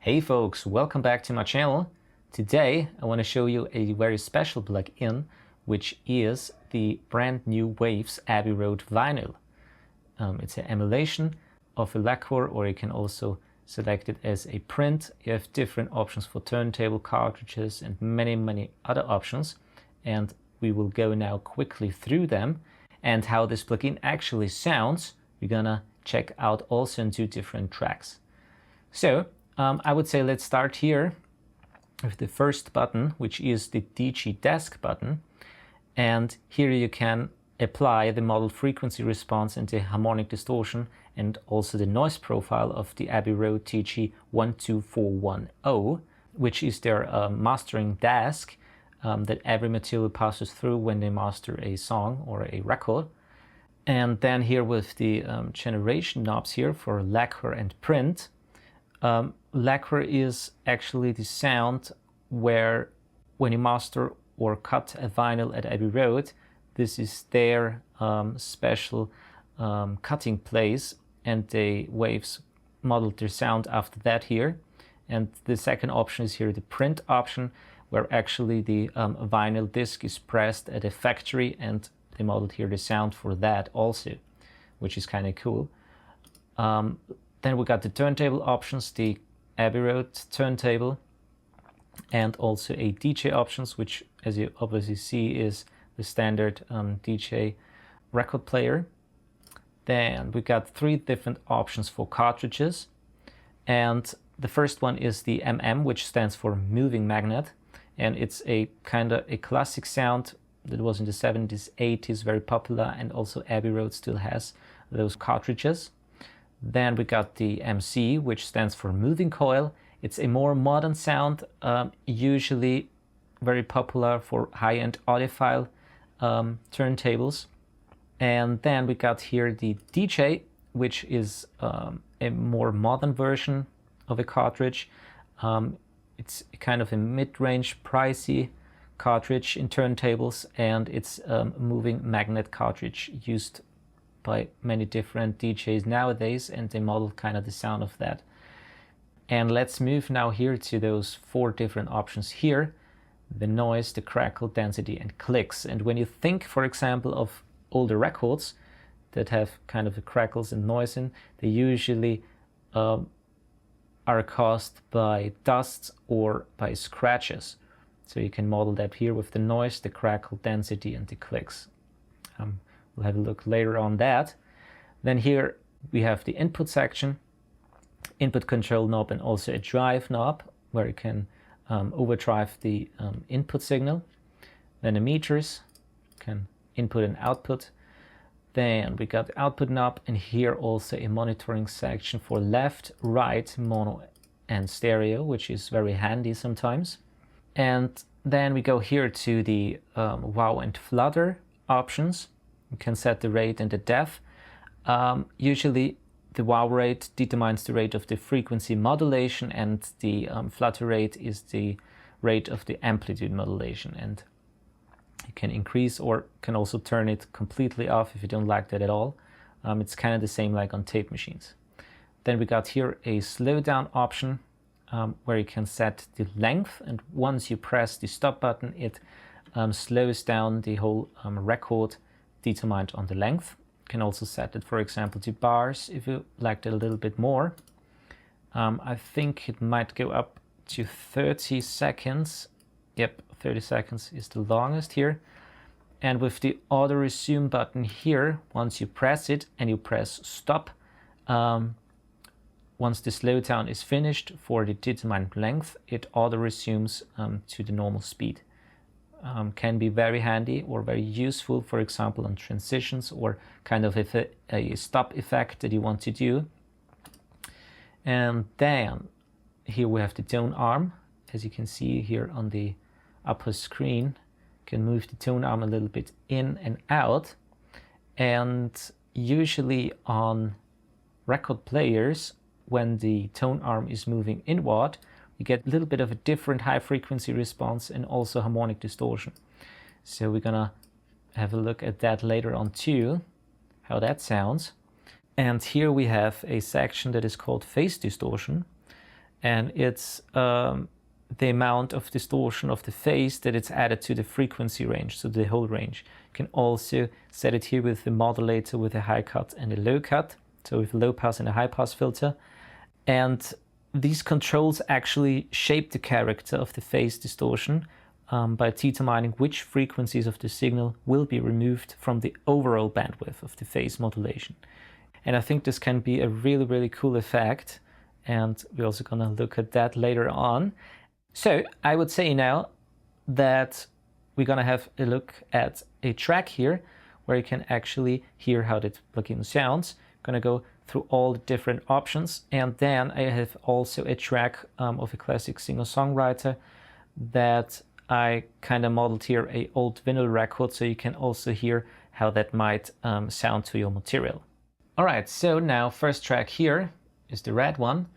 Hey folks, welcome back to my channel. Today I want to show you a very special plugin, which is the brand new Waves Abbey Road vinyl. It's an emulation of a lacquer, or you can also select it as a print. You have different options for turntable cartridges and many other options, and we will go now quickly through them and how this plugin actually sounds. We're gonna check out also in two different tracks. So I would say let's start here with the first button, which is the DG desk button. And here you can apply the model frequency response and the harmonic distortion and also the noise profile of the Abbey Road TG12410, which is their mastering desk that every material passes through when they master a song or a record. And then here with the generation knobs here for lacquer and print. Lacquer is actually the sound where when you master or cut a vinyl at Abbey Road, this is their special cutting place, and the Waves modeled their sound after that here. And the second option is here the print option, where actually the vinyl disc is pressed at a factory, and they modeled here the sound for that also, which is kind of cool. Then we got the turntable options, the Abbey Road turntable, and also a DJ options, which as you obviously see is the standard DJ record player. Then we got three different options for cartridges, and the first one is the MM, which stands for moving magnet, and it's a kind of a classic sound that was in the 70s, 80s, very popular, and also Abbey Road still has those cartridges. Then we got the MC, which stands for moving coil. It's a more modern sound, usually very popular for high-end audiophile turntables. And then we got here the DJ, which is a more modern version of a cartridge. It's kind of a mid-range, pricey cartridge in turntables, and it's a moving magnet cartridge used by many different DJs nowadays, and they model kind of the sound of that. And let's move now here to those four different options here: the noise, the crackle, density, and clicks. And when you think, for example, of older records that have kind of the crackles and noise in, they usually are caused by dust or by scratches. So you can model that here with the noise, the crackle, density, and the clicks. We'll have a look later on that. Then here we have the input section, input control knob, and also a drive knob where you can overdrive the input signal. Then the meters, can input and output. Then we got the output knob, and here also a monitoring section for left, right, mono, and stereo, which is very handy sometimes. And then we go here to the wow and flutter options. You can set the rate and the depth. Usually the wow rate determines the rate of the frequency modulation, and the flutter rate is the rate of the amplitude modulation. And you can increase or can also turn it completely off if you don't like that at all. It's kind of the same like on tape machines. Then we got here a slowdown option where you can set the length, and once you press the stop button, it slows down the whole record determined on the length. You can also set it, for example, to bars if you liked it a little bit more. I think it might go up to 30 seconds. Yep, 30 seconds is the longest here. And with the auto resume button here, once you press it and you press stop, once the slowdown is finished for the determined length, it auto resumes to the normal speed. Can be very handy or very useful, for example, on transitions or kind of if a stop effect that you want to do. And then here we have the tone arm. As you can see here on the upper screen, you can move the tone arm a little bit in and out. And usually on record players, when the tone arm is moving inward, you get a little bit of a different high frequency response and also harmonic distortion. So we're gonna have a look at that later on too, how that sounds. And here we have a section that is called phase distortion. and it's the amount of distortion of the phase that it's added to the frequency range, so the whole range. You can also set it here with the modulator with a high cut and a low cut, so with a low pass and a high pass filter. And these controls actually shape the character of the phase distortion by determining which frequencies of the signal will be removed from the overall bandwidth of the phase modulation. And I think this can be a really, really cool effect, and we're also gonna look at that later on. So I would say now that we're gonna have a look at a track here where you can actually hear how the plugin sounds. I'm gonna go through all the different options, and then I have also a track of a classic singer-songwriter that I kind of modeled here, a old vinyl record, so you can also hear how that might sound to your material. All right, so now first track here is the red one,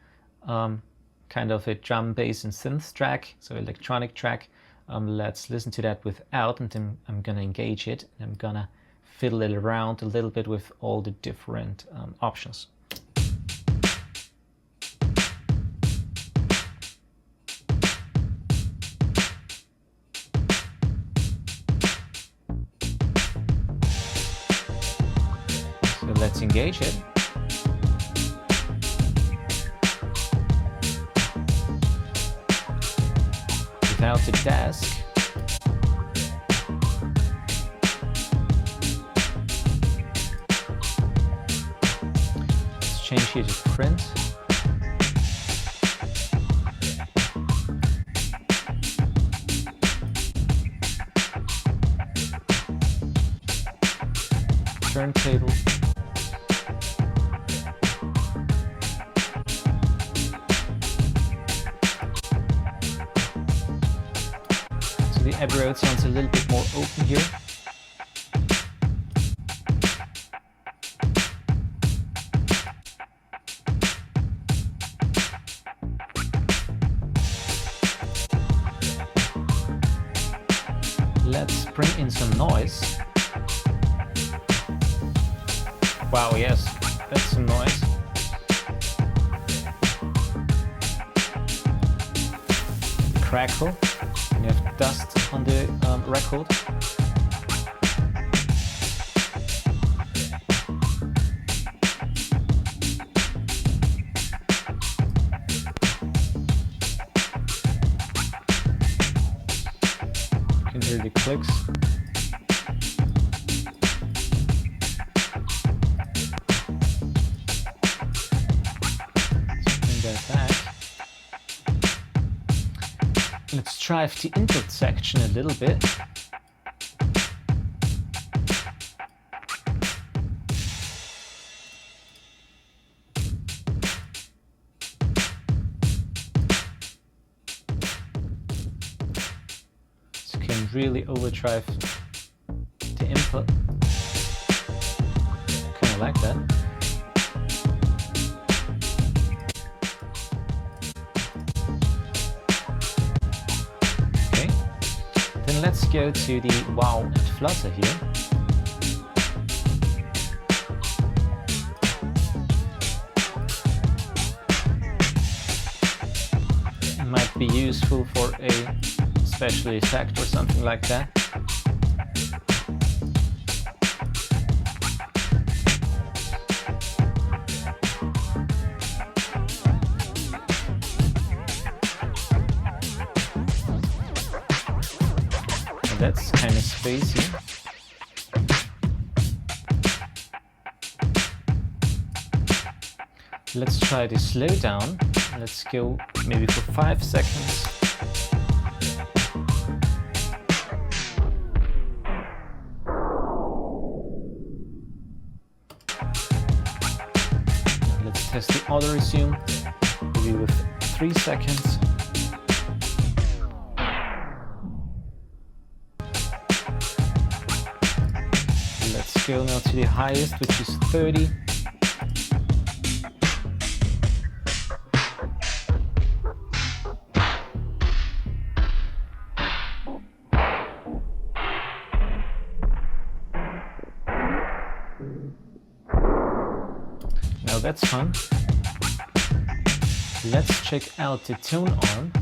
kind of a drum, bass and synth track, so electronic track. Let's listen to that without, and then I'm gonna engage it, and I'm gonna fiddle it around a little bit with all the different options. So let's engage it. Without the desk. Let's change here to print. Turntable. The Abbey Road sounds a little bit more open here. Let's bring in some noise. Wow, yes, that's some noise. Crackle. You have dust on the record. You can hear the clicks. Let's bring that back. Let's drive the input section a little bit. So you can really overdrive the input. Kind of like that. Let's go to the wow and flutter here. It might be useful for a special effect or something like that. That's kind of spacey. Let's try the slowdown. Let's go maybe for 5 seconds. Let's test the auto resume, maybe with 3 seconds. Let's go now to the highest, which is 30. Now that's fun. Let's check out the tone arm.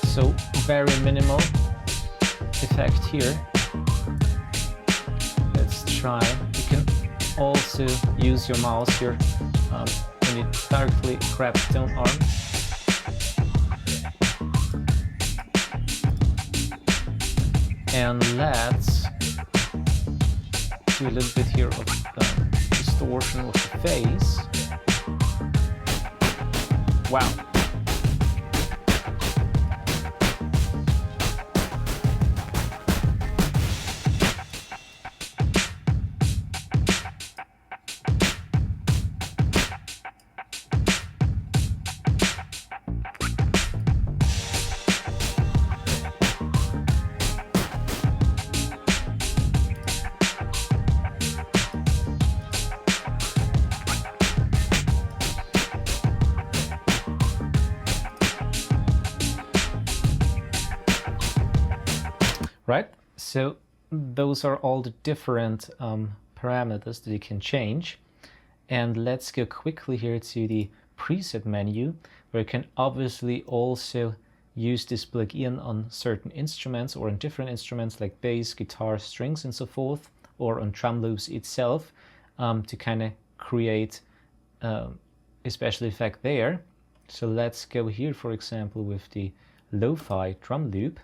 So very minimal effect here. Let's try. You can also use your mouse here when you directly grab the tone arm. And let's do a little bit here of distortion of the face. Wow. Right, so those are all the different parameters that you can change. And let's go quickly here to the preset menu, where you can obviously also use this plugin on certain instruments or on different instruments like bass, guitar, strings and so forth, or on drum loops itself to kind of create a special effect there. So let's go here, for example, with the lo-fi drum loop.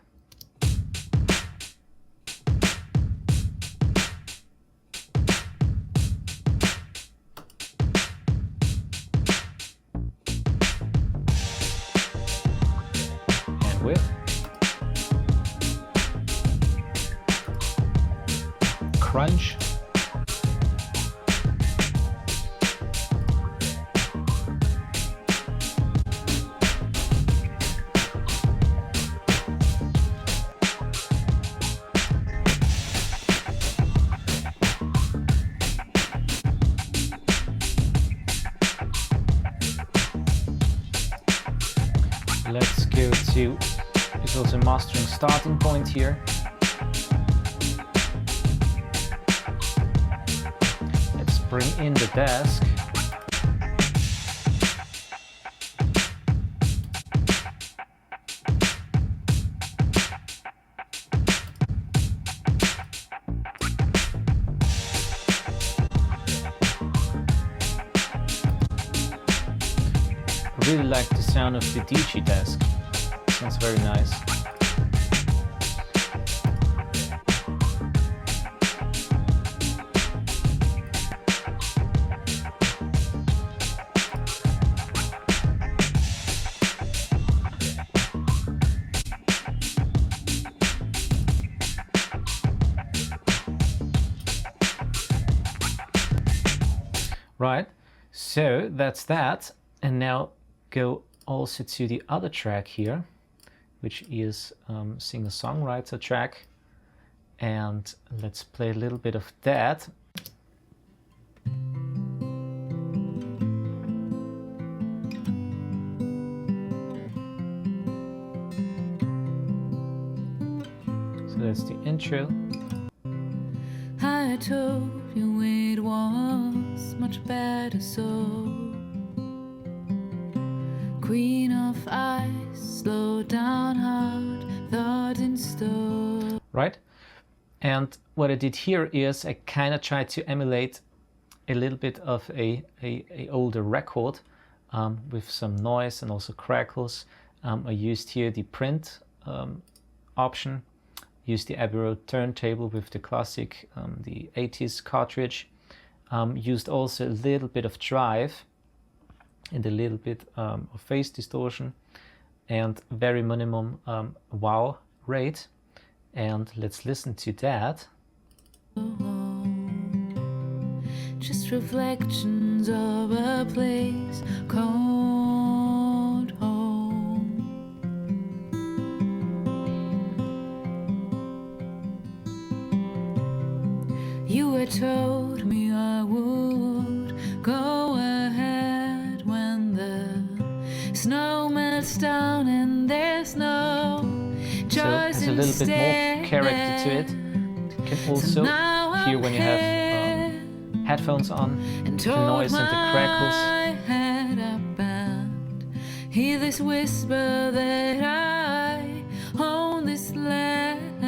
With crunch, let's go to, there's also a mastering starting point here. Let's bring in the desk. I really like the sound of the DJ desk. Sounds very nice. Right, so that's that. And now go also to the other track here, which is singer-songwriter track, and let's play a little bit of that. So that's the intro. I told you it was much better so. Queen of ice, slow down hard, thought in stone. Right, and what I did here is I kind of tried to emulate a little bit of a older record with some noise and also crackles. I used here the print option, used the Abbey turntable with the classic, the 80s cartridge, used also a little bit of drive and a little bit of phase distortion and very minimum wow rate. And let's listen to that. Just reflections of a place called told me I would go ahead when the snow melts down and there's no So it has a little bit more character to it. You can also hear when you have headphones on, the noise and the crackles. Hear this whisper that I own this land.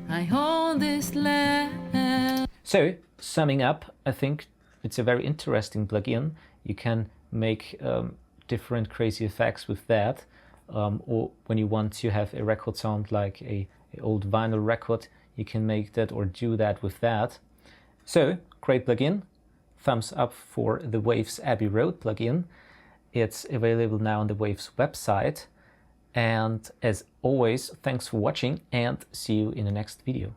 I own this land. So, summing up, I think it's a very interesting plugin. You can make different crazy effects with that. Or when you want to have a record sound like a old vinyl record, you can make that or do that with that. So, great plugin. Thumbs up for the Waves Abbey Road plugin. It's available now on the Waves website. And as always, thanks for watching and see you in the next video.